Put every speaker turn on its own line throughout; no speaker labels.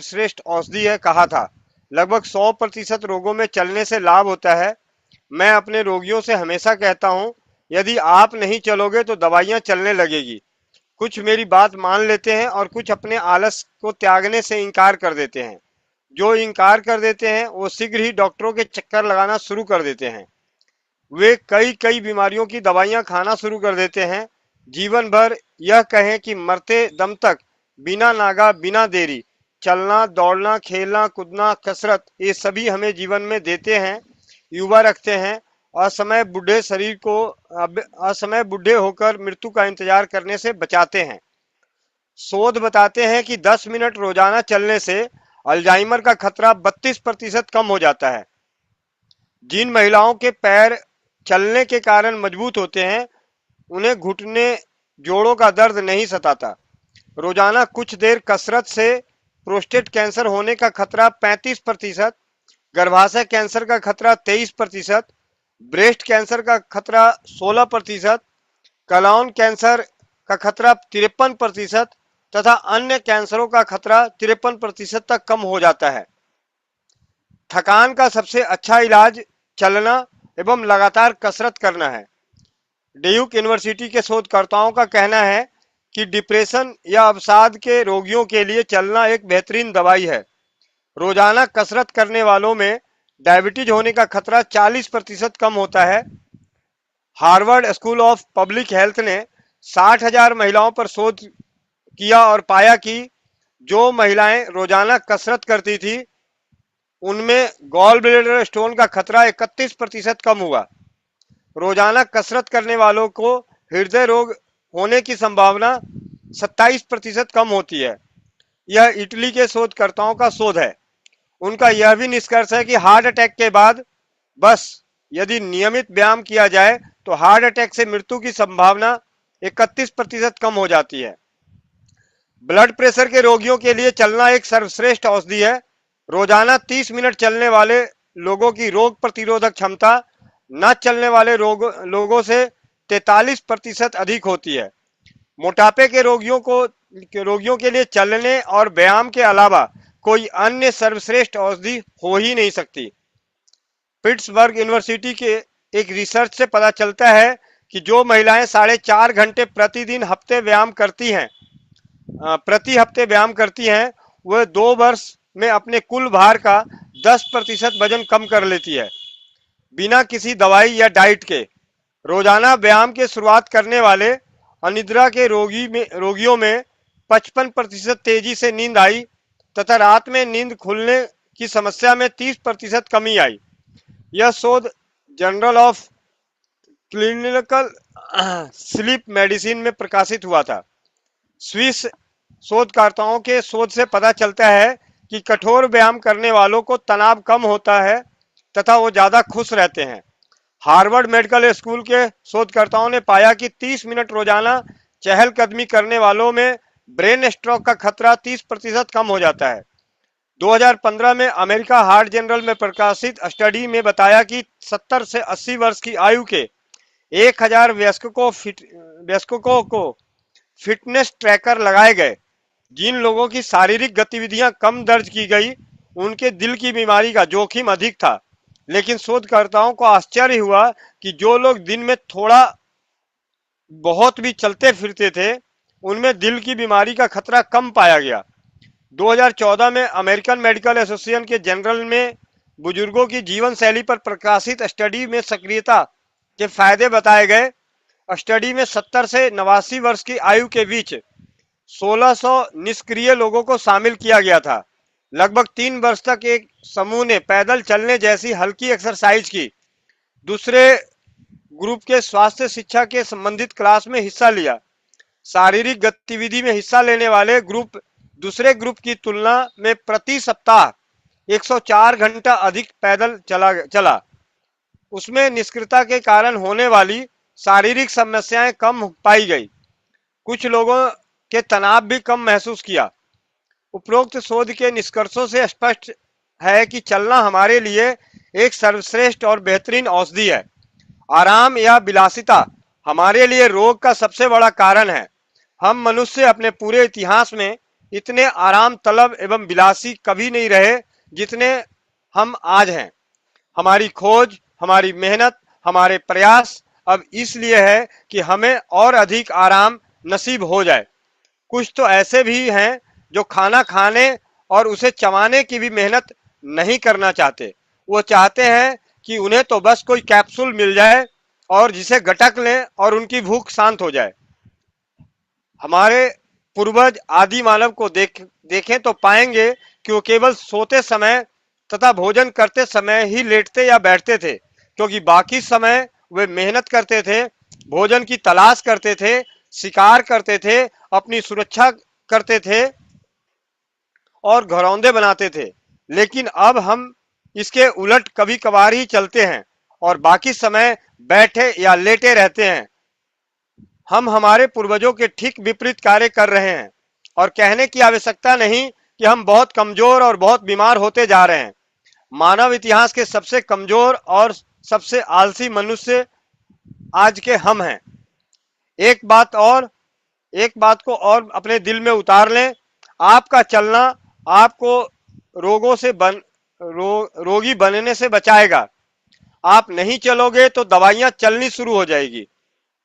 श्रेष्ठ औषधि है कहा था। लगभग 100% रोगों में चलने से लाभ होता है। मैं अपने रोगियों से हमेशा कहता हूं, यदि आप नहीं चलोगे तो दवाइयां चलने लगेगी। कुछ मेरी बात मान लेते हैं और कुछ अपने आलस को त्यागने से इनकार कर देते हैं। जो इनकार कर देते हैं वो शीघ्र ही डॉक्टरों के चक्कर लगाना शुरू कर देते हैं। वे कई कई बीमारियों की दवाइयां खाना शुरू कर देते हैं। जीवन भर यह कहें कि मरते दम तक बिना नागा बिना देरी चलना, दौड़ना, खेलना, कूदना, कसरत, ये सभी हमें जीवन में देते हैं, युवा रखते हैं। असमय बूढ़े शरीर को असमय बूढ़े होकर मृत्यु का इंतजार करने से बचाते हैं। शोध बताते हैं कि 10 मिनट रोजाना चलने से अल्जाइमर का खतरा 32% कम हो जाता है। जिन महिलाओं के पैर चलने के कारण मजबूत होते हैं उन्हें घुटने जोड़ों का दर्द नहीं सताता। रोजाना कुछ देर कसरत से प्रोस्टेट कैंसर होने का खतरा 35%, गर्भाशय कैंसर का खतरा 23%, ब्रेस्ट कैंसर का खतरा 16%, कलाउन कैंसर का खतरा 53% तथा अन्य कैंसरों का खतरा 53% तक कम हो जाता है। थकान का सबसे अच्छा इलाज चलना एवं लगातार कसरत करना है। ड्यूक यूनिवर्सिटी के शोधकर्ताओं का कहना है कि डिप्रेशन या अवसाद के रोगियों के लिए चलना एक बेहतरीन दवाई है। रोजाना कसरत करने वालों में डायबिटीज होने का खतरा 40% कम होता है। Harvard school of public health ने 60,000 महिलाओं पर शोध किया और पाया कि जो महिलाएं रोजाना कसरत करती थी उनमें गॉल ब्लैडर स्टोन का खतरा 31% कम हुआ। रोजाना कसरत करने वालों को हृदय रोग होने की संभावना 27% कम होती है। यह इटली के शोधकर्ताओं का शोध है। उनका यह भी निष्कर्ष है कि हार्ट अटैक के बाद बस यदि नियमित व्यायाम किया जाए तो हार्ट अटैक से मृत्यु की संभावना 31% कम हो जाती है। ब्लड प्रेशर के रोगियों के लिए चलना एक सर्वश्रेष्ठ औषधि है। रोजाना 30 मिनट चलने वाले लोगों की रोग प्रतिरोधक क्षमता न चलने वाले लोगों से 43% अधिक होती है। मोटापे के रोगियों के लिए चलने और व्यायाम के अलावा कोई अन्य सर्वश्रेष्ठ औषधि हो ही नहीं सकती। पिट्सबर्ग यूनिवर्सिटी के एक रिसर्च से पता चलता है कि जो महिलाएं 4.5 घंटे प्रति हफ्ते व्यायाम करती हैं वह 2 वर्ष में अपने कुल भार का 10% वजन कम कर लेती है, बिना किसी दवाई या डाइट के। रोजाना व्यायाम की शुरुआत करने वाले अनिद्रा के रोगियों में 55% तेजी से नींद आई तथा रात में नींद खुलने की समस्या में 30% कमी आई। यह शोध journal of clinical sleep medicine में प्रकाशित हुआ था। स्विस शोधकर्ताओं के शोध से पता चलता है कि कठोर व्यायाम करने वालों को तनाव कम होता है तथा वो ज्यादा खुश रहते हैं। हार्वर्ड मेडिकल स्कूल के शोधकर्ताओं ने पाया कि 30 मिनट रोजाना चहलकदमी करने वालों में ब्रेन स्ट्रोक का खतरा 30% कम हो जाता है। 2015 में अमेरिका हार्ट जर्नल में प्रकाशित स्टडी में बताया कि 70 से 80 वर्ष की आयु के 1000 वयस्कों को फिटनेस ट्रैकर लगाए गए। जिन लोगों की शारीरिक गतिविधियां कम दर्ज की गई उनके दिल की बीमारी का जोखिम अधिक था। लेकिन शोधकर्ताओं को आश्चर्य हुआ कि जो लोग दिन में थोड़ा बहुत भी चलते फिरते थे उनमें दिल की बीमारी का खतरा कम पाया गया। 2014 में अमेरिकन मेडिकल एसोसिएशन के जर्नल में बुजुर्गों की जीवन शैली पर प्रकाशित स्टडी में सक्रियता के फायदे बताए गए। स्टडी में 70 से 89 वर्ष की आयु के बीच 1600 निष्क्रिय लोगों को शामिल किया गया था। लगभग 3 वर्ष तक एक समूह ने पैदल चलने जैसी हल्की एक्सरसाइज की। दूसरे ग्रुप के स्वास्थ्य शिक्षा के संबंधित क्लास में हिस्सा लिया। शारीरिक गतिविधि में हिस्सा लेने वाले ग्रुप दूसरे ग्रुप की तुलना में प्रति सप्ताह 104 घंटा अधिक पैदल चला। उसमें निष्क्रियता के कारण होने वाली शारीरिक समस्याएं कम पाई गई। कुछ लोगों के तनाव भी कम महसूस किया। उपरोक्त शोध के निष्कर्षों से स्पष्ट है कि चलना हमारे लिए एक सर्वश्रेष्ठ और बेहतरीन औषधि है। आराम या विलासिता हमारे लिए रोग का सबसे बड़ा कारण है। हम मनुष्य अपने पूरे इतिहास में इतने आराम तलब एवं विलासी कभी नहीं रहे जितने हम आज हैं। हमारी खोज, हमारी मेहनत, हमारे प्रयास अब इसलिए है कि हमें और अधिक आराम नसीब हो जाए। कुछ तो ऐसे भी हैं जो खाना खाने और उसे चबाने की भी मेहनत नहीं करना चाहते। वो चाहते हैं कि उन्हें तो बस कोई कैप्सूल मिल जाए और जिसे गटक लें और उनकी भूख शांत हो जाए। हमारे पूर्वज आदि मानव को देखें तो पाएंगे कि वो केवल सोते समय तथा भोजन करते समय ही लेटते या बैठते थे, क्योंकि बाकी समय वे मेहनत करते थे, भोजन की तलाश करते थे, शिकार करते थे, अपनी सुरक्षा करते थे और घरौंदे बनाते थे। लेकिन अब हम इसके उलट कभी कभार ही चलते हैं और बाकी समय बैठे या लेटे रहते हैं। हम हमारे पूर्वजों के ठीक विपरीत कार्य कर रहे हैं और कहने की आवश्यकता नहीं कि हम बहुत कमजोर और बहुत बीमार होते जा रहे हैं। मानव इतिहास के सबसे कमजोर और सबसे आलसी मनुष्य आज के हम हैं। एक बात और एक बात को और अपने दिल में उतार लें, आपका चलना आपको रोगी बनने से बचाएगा। आप नहीं चलोगे तो दवाइयां चलनी शुरू हो जाएगी।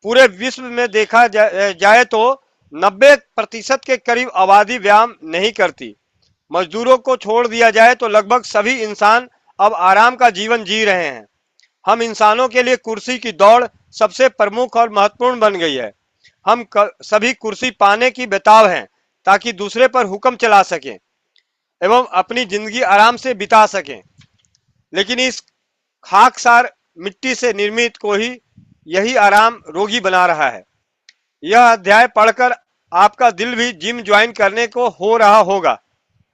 पूरे विश्व में देखा जाए तो 90% के करीब आबादी व्यायाम नहीं करती। मजदूरों को छोड़ दिया जाए तो लगभग सभी इंसान अब आराम का जीवन जी रहे हैं। हम इंसानों के लिए कुर्सी की दौड़ सबसे प्रमुख और महत्वपूर्ण बन गई है। हम सभी कुर्सी पाने की बेताब हैं ताकि दूसरे पर हुक्म चला सकें एवं अपनी जिंदगी आराम से बिता सकें। लेकिन इस खाकसार मिट्टी से निर्मित को ही यही आराम रोगी बना रहा है। यह अध्याय पढ़कर आपका दिल भी जिम ज्वाइन करने को हो रहा होगा।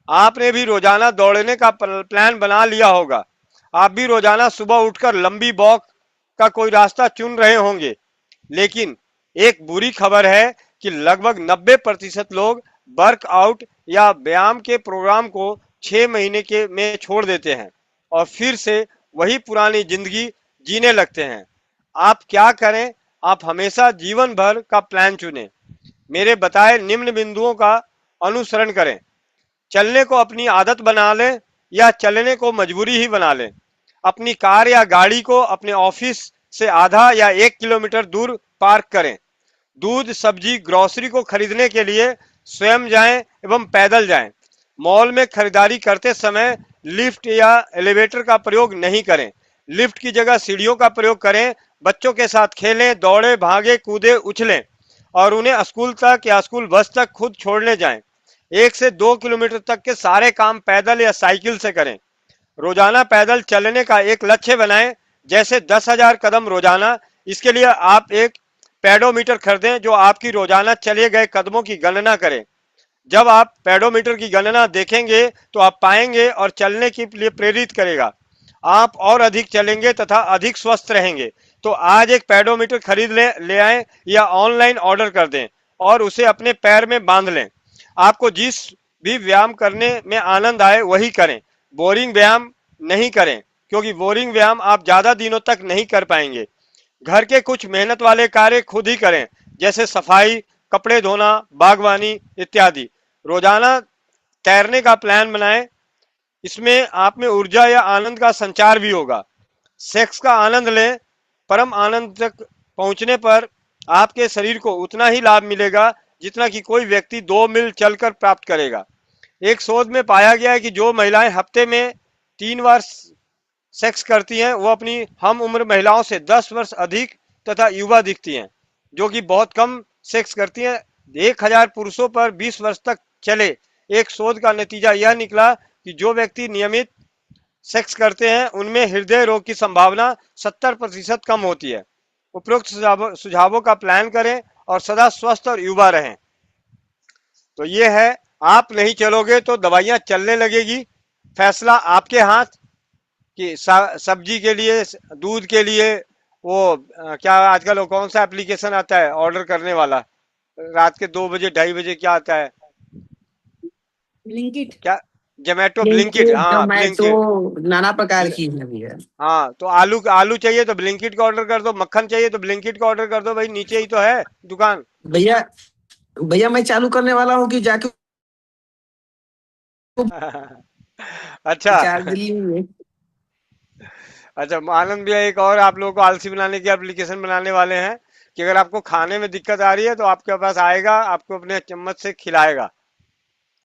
आपने भी रोजाना दौड़ने का प्लान बना लिया होगा। आप भी रोजाना सुबह उठकर लंबी वॉक का कोई रास्ता चुन रहे होंगे। लेकिन एक बुरी खबर है कि लगभग 90% लोग वर्कआउट या व्यायाम के प्रोग्राम को 6 महीने के में छोड़ देते हैं और फिर से वही पुरानी जिंदगी जीने लगते हैं। आप क्या करें? आप हमेशा जीवन भर का प्लान चुनें। मेरे बताए निम्न बिंदुओं का अनुसरण करें। चलने को अपनी आदत बना लें या चलने को मजबूरी ही बना लें। अपनी कार या गाड़ी को अपने ऑफिस से आधा या 1 किलोमीटर दूर पार्क करें। दूध, सब्जी, ग्रोसरी को खरीदने के लिए स्वयं जाएं एवं पैदल जाएं। मॉल में खरीदारी करते समय लिफ्ट या एलिवेटर का प्रयोग नहीं करें। लिफ्ट की जगह सीढ़ियों का प्रयोग करें। बच्चों के साथ खेलें, दौड़े, भागे, कूदे, उछलें और उन्हें स्कूल तक या स्कूल बस तक खुद छोड़ने जाएं। 1 से 2 किलोमीटर तक के सारे काम पैदल या साइकिल से करें। रोजाना पैदल चलने का एक लक्ष्य बनाएं, जैसे 10,000 कदम रोजाना। इसके लिए आप एक पेडोमीटर खरीदें जो आपकी रोजाना चले गए कदमों की गणना करे। जब आप पेडोमीटर की गणना देखेंगे तो आप पाएंगे और चलने के लिए प्रेरित करेगा। आप और अधिक चलेंगे तथा अधिक स्वस्थ रहेंगे। तो आज एक पेडोमीटर खरीद ले आएं या ऑनलाइन ऑर्डर कर दें और उसे अपने पैर में बांध लें। आपको जिस भी व्यायाम करने में आनंद आए वही करें। बोरिंग व्यायाम नहीं करें, क्योंकि बोरिंग व्यायाम आप ज्यादा दिनों तक नहीं कर पाएंगे। घर के कुछ मेहनत वाले कार्य खुद ही करें, जैसे सफाई, कपड़े धोना, बागवानी इत्यादि। रोजाना तैरने का प्लान बनाएं। इसमें आप में ऊर्जा या आनंद का संचार भी होगा। सेक्स का आनंद लें। परम आनंद तक पहुंचने पर आपके शरीर को उतना ही लाभ मिलेगा जितना कि कोई व्यक्ति 2 मील चलकर प्राप्त करेगा। एक शोध में पाया गया है कि जो महिलाएं हफ्ते में 3 बार सेक्स करती हैं वो अपनी हम उम्र महिलाओं से 10 वर्ष अधिक तथा युवा दिखती हैं, जो कि बहुत कम सेक्स करती हैं। 1,000 पुरुषों पर 20 वर्ष तक चले एक शोध का नतीजा यह निकला कि जो व्यक्ति नियमित सेक्स करते हैं उनमें हृदय रोग की संभावना 70% कम होती है। उपरोक्त सुझावों का प्लान करें और सदा स्वस्थ और युवा रहें। तो ये है, आप नहीं चलोगे तो दवाइयां चलने लगेगी। फैसला आपके हाथ कि सब्जी के लिए, दूध के लिए वो क्या आजकल वो कौन सा एप्लीकेशन आता है ऑर्डर करने वाला, रात के 2 बजे 2:30 बजे क्या आता है,
ब्लिंकिट।
क्या, जोमेटो, ब्लिंकिट।
ब्लिंकिट,
हाँ
जोमेटो,
ब्लिंकिट।
नाना प्रकार की भी है।
हाँ तो आलू आलू चाहिए तो ब्लिंकिट का ऑर्डर कर दो, मक्खन चाहिए तो ब्लिंकिट का ऑर्डर कर दो, भाई नीचे ही तो है दुकान।
भैया भैया मैं चालू करने वाला हूँ कि जाके
अच्छा।
चार दिल्ली में।
अच्छा, आनंद भैया, एक और आप लोगों को आलसी बनाने की एप्लीकेशन बनाने वाले हैं कि अगर आपको खाने में दिक्कत आ रही है तो आपके पास आएगा, आपको अपने चम्मच से खिलाएगा।